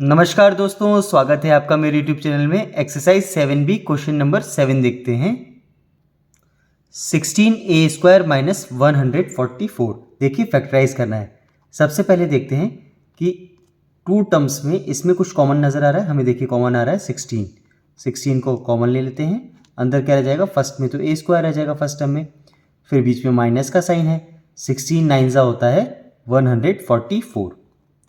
नमस्कार दोस्तों, स्वागत है आपका मेरे YouTube चैनल में। एक्सरसाइज 7B क्वेश्चन नंबर 7 देखते हैं। 16a² minus 144। देखिए फैक्टराइज करना है। सबसे पहले देखते हैं कि टू टर्म्स में इसमें कुछ कॉमन नज़र आ रहा है। हमें देखिए कॉमन आ रहा है 16 को कॉमन ले लेते हैं। अंदर क्या रह जाएगा, फर्स्ट में तो a² रह जाएगा फर्स्ट टर्म में, फिर बीच में माइनस का साइन है। 16 9 होता है 144।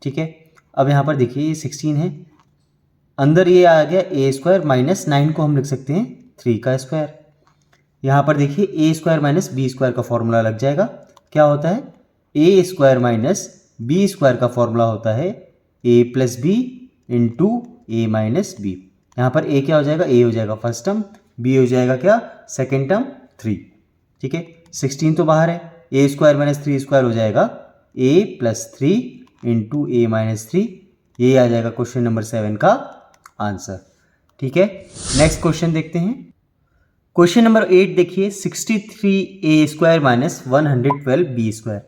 ठीक है, अब यहाँ पर देखिए ये 16 है, अंदर ये आ गया a² माइनस 9 को हम लिख सकते हैं 3 का स्क्वायर। यहाँ पर देखिए a² माइनस b² का फॉर्मूला लग जाएगा। क्या होता है, a² माइनस b² का फॉर्मूला होता है a plus b into a minus b. यहाँ पर a क्या हो जाएगा, a हो जाएगा फर्स्ट टर्म, b हो जाएगा क्या सेकेंड टर्म 3। ठीक है, 16 तो बाहर है, a² माइनस 3² हो जाएगा a plus 3 into a minus 3। ये आ जाएगा क्वेश्चन नंबर 7 का आंसर। ठीक है, नेक्स्ट क्वेश्चन देखते हैं। क्वेश्चन नंबर 8 देखिए, 63a² माइनस 112b²।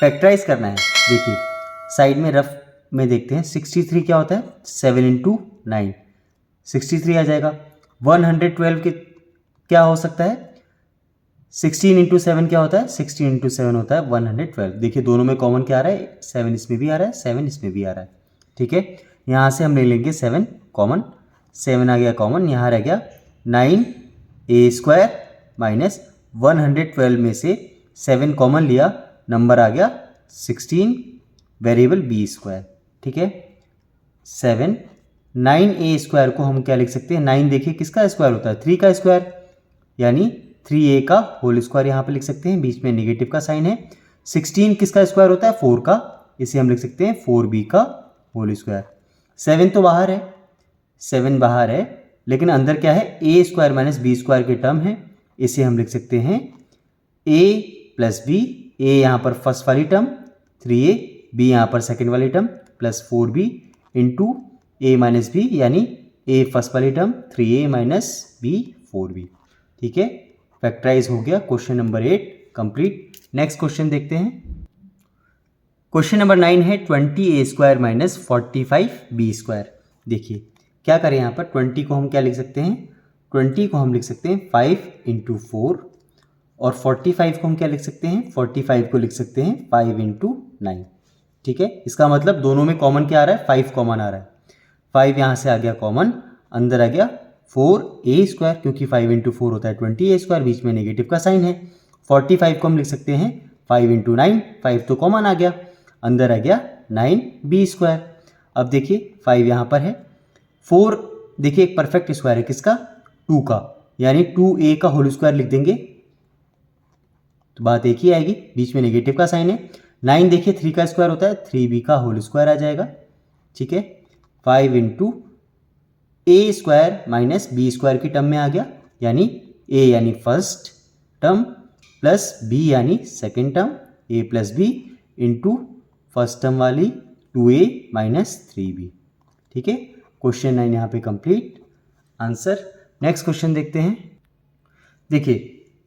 फैक्टराइज करना है। देखिए साइड में रफ में देखते हैं। 63 क्या होता है, 7 इंटू 9, 63 आ जाएगा। 112 के क्या हो सकता है, 16 इंटू 7 क्या होता है, 16 इंटू 7 होता है 112। देखिए दोनों में कॉमन क्या आ रहा है, 7 इसमें भी आ रहा है, 7 इसमें भी आ रहा है। ठीक है, यहाँ से हम ले लेंगे 7 कॉमन, 7 आ गया कॉमन, यहाँ रह गया 9a² माइनस 112 में से 7 कॉमन लिया, नंबर आ गया 16 वेरिएबल b²। ठीक है, 7 9a² को हम क्या लिख सकते हैं, 9 देखिए किसका स्क्वायर होता है, 3 का स्क्वायर, यानी 3a का होल स्क्वायर यहाँ पे लिख सकते हैं, बीच में नेगेटिव का साइन है। 16 किसका स्क्वायर होता है, 4 का, इसे हम लिख सकते हैं 4b का होल स्क्वायर। 7 तो बाहर है, 7 बाहर है, लेकिन अंदर क्या है, a² माइनस b² के टर्म है, इसे हम लिख सकते हैं a प्लस बी। a यहाँ पर फर्स्ट वाली टर्म 3a, b यहाँ पर सेकेंड वाली term plus 4b into a minus B, यानी a फर्स्ट वाली term 3a minus b 4b। ठीक है, फैक्टराइज हो गया question number 8 complete. Next question देखते हैं। क्वेश्चन नंबर 9 है 20a² माइनस 45b²। देखिए क्या करें, यहाँ पर 20 को हम क्या लिख सकते हैं, 20 को हम लिख सकते हैं 5 इंटू 4, और 45 को हम क्या लिख सकते हैं, 45 को लिख सकते हैं 5 इंटू 9। ठीक है, इसका मतलब दोनों में कॉमन क्या आ रहा है, 5 कॉमन आ रहा है। 5 यहाँ से आ गया कॉमन, अंदर आ गया 4a², क्योंकि 5 इंटू 4 होता है 20a², बीच में नेगेटिव का साइन है। 45 को हम लिख सकते हैं 5 इंटू 9, 5 तो कॉमन आ गया, अंदर आ गया 9b²। अब देखिए 5 यहाँ पर है, 4 देखिए एक परफेक्ट स्क्वायर है किसका, 2 का, यानी 2a का होल स्क्वायर लिख देंगे तो बात एक ही आएगी, बीच में नेगेटिव का साइन है। 9 देखिए 3 का स्क्वायर होता है, 3b का होल स्क्वायर आ जाएगा। ठीक है, 5 इंटू a² माइनस b² की टर्म में आ गया, यानी a यानी फर्स्ट टर्म प्लस b यानी second term, a plus b into first term वाली 2a माइनस 3b। ठीक है, क्वेश्चन 9 यहाँ पे कंप्लीट आंसर। नेक्स्ट क्वेश्चन देखते हैं। देखिए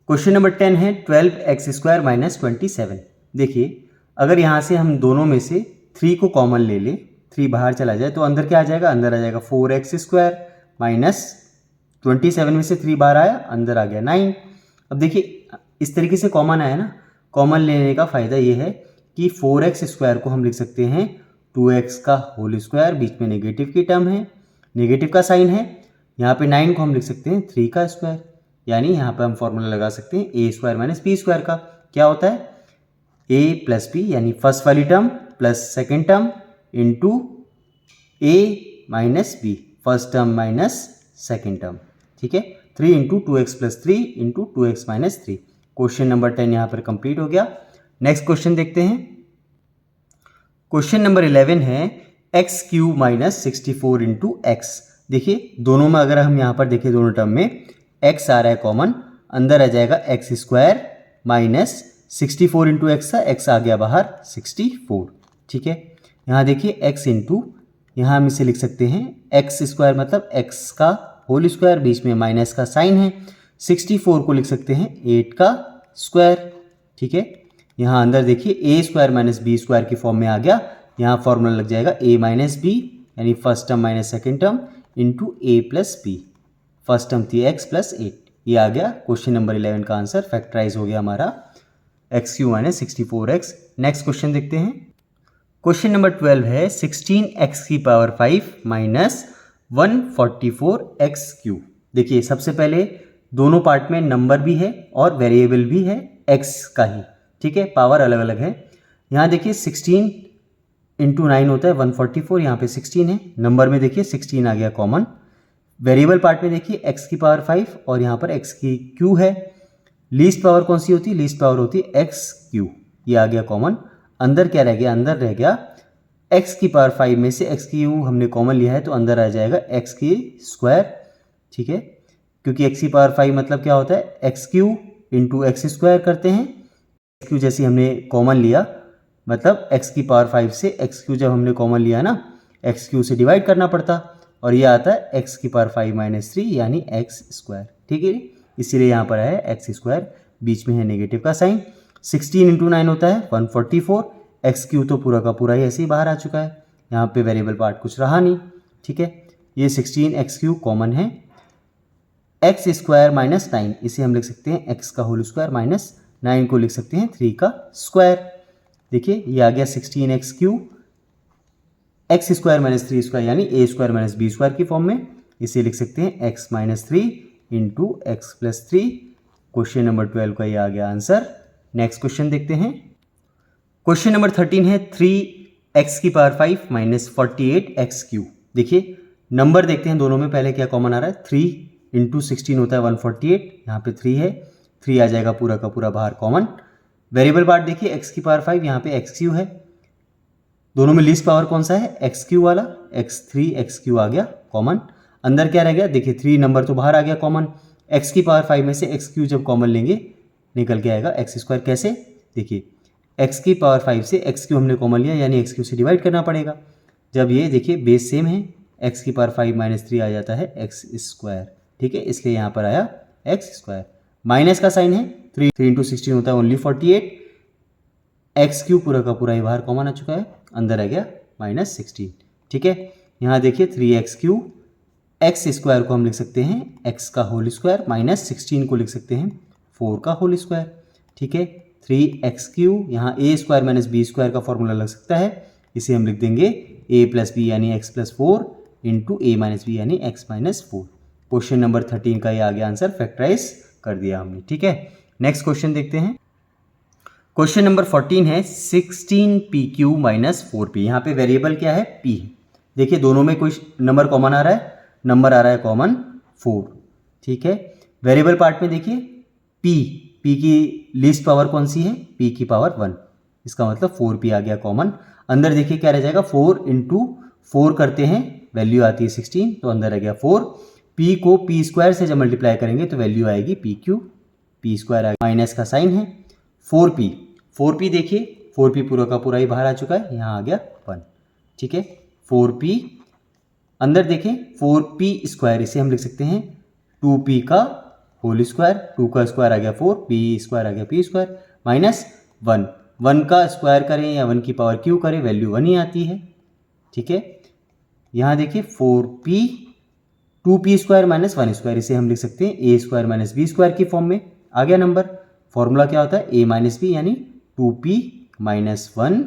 क्वेश्चन नंबर 10 है 12x² माइनस 27। देखिए अगर यहाँ से हम दोनों में से 3 को कॉमन ले लें, 3 बाहर चला जाए तो अंदर क्या आ जाएगा, अंदर आ जाएगा 4x² माइनस 27 में से 3 बाहर आया, अंदर आ गया 9। अब देखिए इस तरीके से कॉमन आया ना, कॉमन लेने का फ़ायदा ये है कि 4x² को हम लिख सकते हैं 2x का होल स्क्वायर, बीच में नेगेटिव की टर्म है, नेगेटिव का साइन है। यहाँ पे 9 को हम लिख सकते हैं 3 का स्क्वायर, यानी यहाँ पे हम फॉर्मूला लगा सकते हैं a² माइनस b² का। क्या होता है, a प्लस बी यानी फर्स्ट वाली term plus second term into a minus b, first term minus second term. ठीक है, 3 into 2x plus 3 into 2x minus 3। Question number 10 यहाँ पर कंप्लीट हो गया। नेक्स्ट क्वेश्चन देखते हैं। क्वेश्चन नंबर 11 है x³ माइनस 64 इंटू एक्स। देखिए दोनों में अगर हम यहाँ पर देखें, दोनों टर्म में x आ रहा है कॉमन, अंदर आ जाएगा x² minus 64 into x, x आ गया बाहर 64। ठीक है, यहाँ देखिए x इंटू, यहाँ हम इसे लिख सकते हैं x² मतलब x का होल स्क्वायर, बीच में माइनस का साइन है। 64 को लिख सकते हैं 8 का स्क्वायर। ठीक है, यहाँ अंदर देखिए a² माइनस b² की फॉर्म में आ गया, यहाँ फॉर्मूला लग जाएगा a माइनस बी यानी first term minus second term into ए प्लस बी, फर्स्ट टर्म थी x प्लस 8। ये आ गया क्वेश्चन नंबर 11 का आंसर, फैक्टराइज हो गया हमारा x Q minus 64x। Next question देखते हैं। क्वेश्चन नंबर 12 है 16x की पावर 5 माइनस 144x क्यू। देखिए सबसे पहले दोनों पार्ट में नंबर भी है और वेरिएबल भी है x का ही, ठीक है, पावर अलग अलग है। यहाँ देखिए 16 इंटू 9 होता है 144, यहाँ पे 16 है, नंबर में देखिए 16 आ गया कॉमन। वेरिएबल पार्ट में देखिए x की पावर 5 और यहाँ पर x की क्यू है। लीस्ट पावर कौन सी होती है? लीस्ट पावर होती है x क्यू, ये आ गया कॉमन। अंदर क्या रह गया? अंदर रह गया x की पावर 5 में से x क्यू हमने कॉमन लिया है तो अंदर आ जाएगा x की स्क्वायर, ठीक है, क्योंकि x की पावर 5 मतलब क्या होता है? x Q into x square करते हैं। x क्यू जैसे हमने कॉमन लिया मतलब x की पावर 5 से x क्यू जब हमने कॉमन लिया ना, x क्यू से डिवाइड करना पड़ता और ये आता है x की पावर 5 माइनस 3 यानी x स्क्वायर, ठीक है, इसीलिए यहाँ पर है एक्स स्क्वायर, बीच में है नेगेटिव का साइन। 16 इंटू 9 होता है 144, एक्स क्यू तो पूरा का पूरा ही ऐसे ही बाहर आ चुका है, यहाँ पे वेरिएबल पार्ट कुछ रहा नहीं, ठीक है। ये 16 एक्स क्यू कॉमन है। एक्स स्क्वायर माइनस 9 इसे हम लिख सकते हैं एक्स का होल स्क्वायर माइनस 9 को लिख सकते हैं 3 का स्क्वायर। देखिए ये आ गया 16 x Q x square minus 3 square यानी ए स्क्वायर माइनस बी स्क्वायर की फॉर्म में, इसे लिख सकते हैं x minus 3 into x plus 3। Question number 12 का ये आ गया आंसर। नेक्स्ट क्वेश्चन देखते हैं। क्वेश्चन नंबर 13 है 3x की पावर 5 माइनस 48x क्यू। देखिए नंबर देखते हैं दोनों में, पहले क्या कॉमन आ रहा है? 3 इंटू 16 होता है 148, यहाँ पे 3 है, 3 आ जाएगा पूरा का पूरा बाहर कॉमन। वेरिएबल पार्ट देखिए x की पावर 5, यहाँ पे एक्स क्यू है, दोनों में लीस्ट पावर कौन सा है? एक्स क्यू वाला, x3 एक्स क्यू आ गया कॉमन। अंदर क्या रह गया? देखिए 3 नंबर तो बाहर आ गया कॉमन, x की पावर 5 में से एक्स क्यू जब कॉमन लेंगे निकल के आएगा एक्स स्क्वायर। कैसे? देखिए x की पावर 5 से एक्स क्यू हमने कॉमन लिया यानी एक्स क्यू से डिवाइड करना पड़ेगा। जब ये देखिए बेस सेम है, x की पावर 5 माइनस 3 आ जाता है एक्स स्क्वायर, ठीक है, इसलिए यहाँ पर आया एक्स स्क्वायर। माइनस का साइन है, 3 इंटू 16 होता है ओनली 48, एक्स क्यू पूरा का पूरा ही बाहर कॉमन आ चुका है, अंदर आ गया माइनस 16, ठीक है। यहाँ देखिए 3x क्यू एक्स स्क्वायर को हम लिख सकते हैं x का होल स्क्वायर माइनस 16 को लिख सकते हैं 4 का होल स्क्वायर, ठीक है। 3x क्यू यहाँ ए स्क्वायर माइनस बी स्क्वायर का फॉर्मूला लग सकता है, इसे हम लिख देंगे a प्लस बी यानी x plus 4 into a minus B यानी x माइनस 4। क्वेश्चन नंबर 13 का ये आ गया आंसर, फैक्टराइज कर दिया हमने, ठीक है। नेक्स्ट क्वेश्चन देखते हैं। क्वेश्चन नंबर 14 है 16pq माइनस 4p। यहाँ पे वेरिएबल क्या है? p है। देखिए दोनों में कोई नंबर कॉमन आ रहा है, नंबर आ रहा है कॉमन 4, ठीक है। वेरिएबल पार्ट में देखिए p की लीस्ट पावर कौन सी है? p की पावर 1, इसका मतलब 4p आ गया कॉमन। अंदर देखिए क्या रह जाएगा? 4 इंटू 4 करते हैं, वैल्यू आती है 16, तो अंदर आ गया 4। p को p स्क्वायर से जब मल्टीप्लाई करेंगे तो वैल्यू आएगी pq, p स्क्वायर आएगा, माइनस का साइन है। 4p देखिए 4p पूरा का पूरा ही बाहर आ चुका है, यहाँ आ गया 1, ठीक है। 4p अंदर देखें 4p स्क्वायर, इसे हम लिख सकते हैं 2p का होल स्क्वायर, 2 का स्क्वायर आ गया 4, p स्क्वायर आ गया p स्क्वायर माइनस 1, 1 का स्क्वायर करें या 1 की पावर क्यू करें वैल्यू 1 ही आती है, ठीक है। यहाँ देखिए 4p 2p square minus 1 square, इसे हम लिख सकते हैं a square minus b square की फॉर्म में आ गया नंबर। फॉर्मूला क्या होता है? a माइनस बी यानी 2p माइनस 1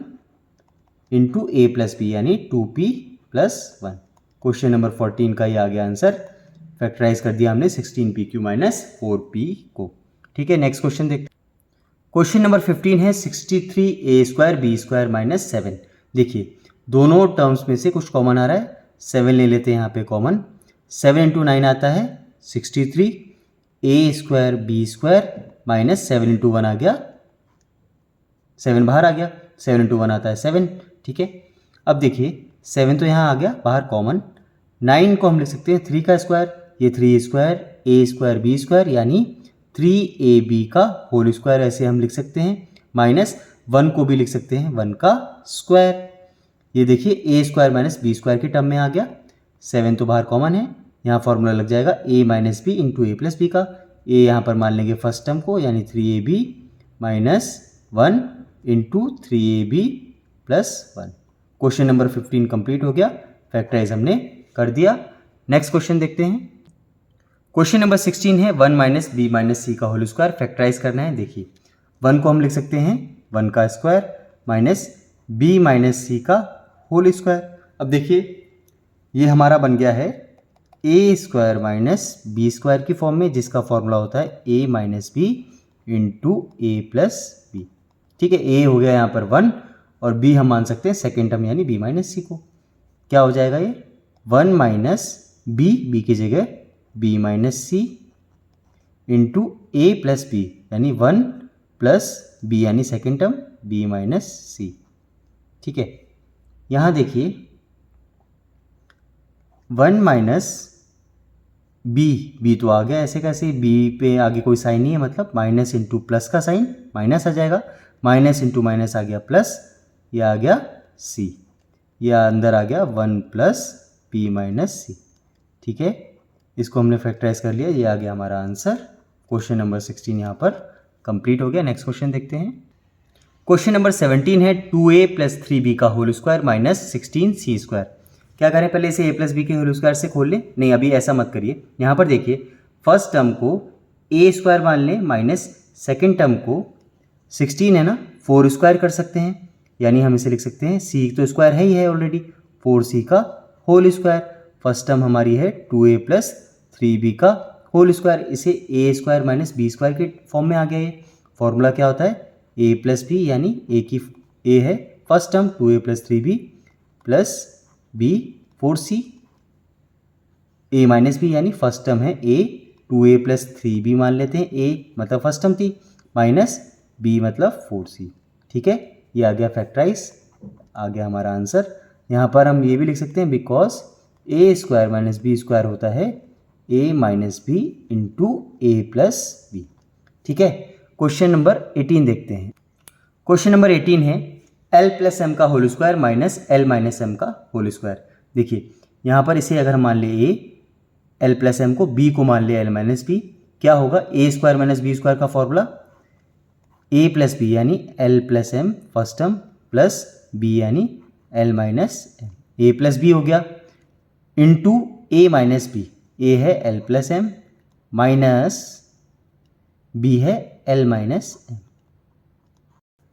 इंटू ए प्लस बी यानी 2p प्लस 1। क्वेश्चन नंबर 14 का ये आ गया आंसर, फैक्टराइज कर दिया हमने 16pq माइनस 4p को, ठीक है। नेक्स्ट क्वेश्चन देखते हैं। क्वेश्चन नंबर 15 है 63a square b square minus 7। देखिए दोनों टर्म्स में से कुछ कॉमन आ रहा है, 7 ले लेते हैं यहाँ पे कॉमन। 7 इंटू 9 आता है 63, a square b square minus 7 into 1 आ गया, 7 बाहर आ गया, 7 इंटू 1 आता है 7, ठीक है। अब देखिए 7 तो यहाँ आ गया बाहर कॉमन, 9 को हम लिख सकते हैं 3 का स्क्वायर, ये 3 square a square b square यानी 3ab का होल स्क्वायर, ऐसे हम लिख सकते हैं, माइनस 1 को भी लिख सकते हैं 1 का स्क्वायर। ये देखिए a square minus b square की टर्म में आ गया, 7 तो बाहर कॉमन है, यहाँ फॉर्मूला लग जाएगा a minus b into A plus b का। a यहाँ पर मान लेंगे फर्स्ट टर्म को यानी 3ab minus 1 into 3ab plus 1। Question number 15 complete हो गया। फैक्टराइज हमने कर दिया। नेक्स्ट क्वेश्चन देखते हैं। क्वेश्चन नंबर 16 है 1 माइनस बी माइनस सी का होल स्क्वायर फैक्टराइज करना है। देखिए 1 को हम लिख सकते हैं 1 का स्क्वायर माइनस बी माइनस सी का होल स्क्वायर। अब देखिए ये हमारा बन गया है ए स्क्वायर माइनस बी स्क्वायर की फॉर्म में, जिसका फॉर्मूला होता है ए माइनस बी इंटू ए प्लस बी। ठीक है, ए हो गया यहाँ पर 1 और बी हम मान सकते हैं सेकेंड टर्म यानी बी माइनस सी को। क्या हो जाएगा ये 1 माइनस बी की जगह बी माइनस सी इंटू ए प्लस बी यानी 1 प्लस बी यानी सेकेंड टर्म बी माइनस सी। ठीक है, यहाँ देखिए 1 माइनस बी तो आ गया, ऐसे कैसे, बी पे आगे कोई साइन नहीं है, मतलब माइनस इंटू प्लस का साइन माइनस आ जाएगा, माइनस इंटू माइनस आ गया प्लस, ये आ गया सी, या अंदर आ गया 1 प्लस बी माइनस सी। ठीक है, इसको हमने फैक्टराइज कर लिया, ये आ गया हमारा आंसर। क्वेश्चन नंबर 16 यहाँ पर कंप्लीट हो गया। नेक्स्ट क्वेश्चन देखते हैं। क्वेश्चन नंबर 17 है 2a प्लस 3b का whole square minus 16c square. क्या करें, पहले इसे a प्लस बी के होल स्क्वायर से खोल लें। नहीं, अभी ऐसा मत करिए। यहाँ पर देखिए फर्स्ट टर्म को a स्क्वायर मान लें माइनस सेकेंड टर्म को 16 है ना 4 स्क्वायर कर सकते हैं, यानी हम इसे लिख सकते हैं c तो स्क्वायर है ही है ऑलरेडी, 4c का होल स्क्वायर। फर्स्ट टर्म हमारी है 2a प्लस 3b का होल स्क्वायर, इसे a square minus b square के फॉर्म में आ गया। ये फॉर्मूला क्या होता है a प्लस बी, यानी a है first term 2a plus 3b plus b 4c, a minus B यानी फर्स्ट टर्म है a 2a प्लस 3b मान लेते हैं, a मतलब फर्स्ट टर्म थी माइनस b मतलब 4c। ठीक है, ये आ गया फैक्टराइज, आ गया हमारा आंसर। यहाँ पर हम ये भी लिख सकते हैं because a square minus b square होता है a minus b into A plus b. ठीक है, क्वेश्चन नंबर 18 देखते हैं। क्वेश्चन नंबर 18 है l प्लस एम का whole square minus l minus m का होल स्क्वायर। देखिए यहाँ पर इसे अगर हम मान ले a, एल प्लस एम को, b को मान ले एल माइनस बी, क्या होगा a square minus b square का फॉर्मूला a प्लस बी यानी l plus m first term plus b यानी l minus m, a plus b हो गया into a minus b, a है l plus m minus b है l minus m.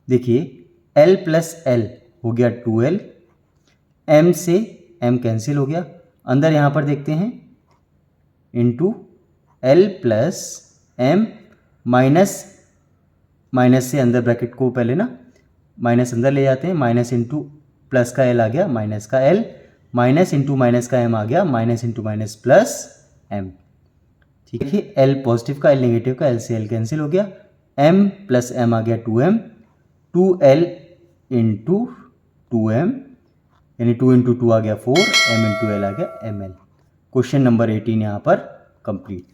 देखिए l plus l हो गया 2l, m से m cancel हो गया, अंदर यहाँ पर देखते हैं into l plus m minus, minus से अंदर ब्रैकेट को पहले ना माइनस अंदर ले जाते हैं, माइनस इंटू प्लस का एल आ गया माइनस का एल, माइनस इंटू माइनस का एम आ गया minus into minus plus m. ठीक है, एल पॉजिटिव का एल नेगेटिव का, एल से एल कैंसिल हो गया, m प्लस एम आ गया 2m, 2l इंटू 2m यानी 2 इंटू 2 आ गया 4, m इंटू एल आ गया ml। क्वेश्चन नंबर 18 यहाँ पर कंप्लीट।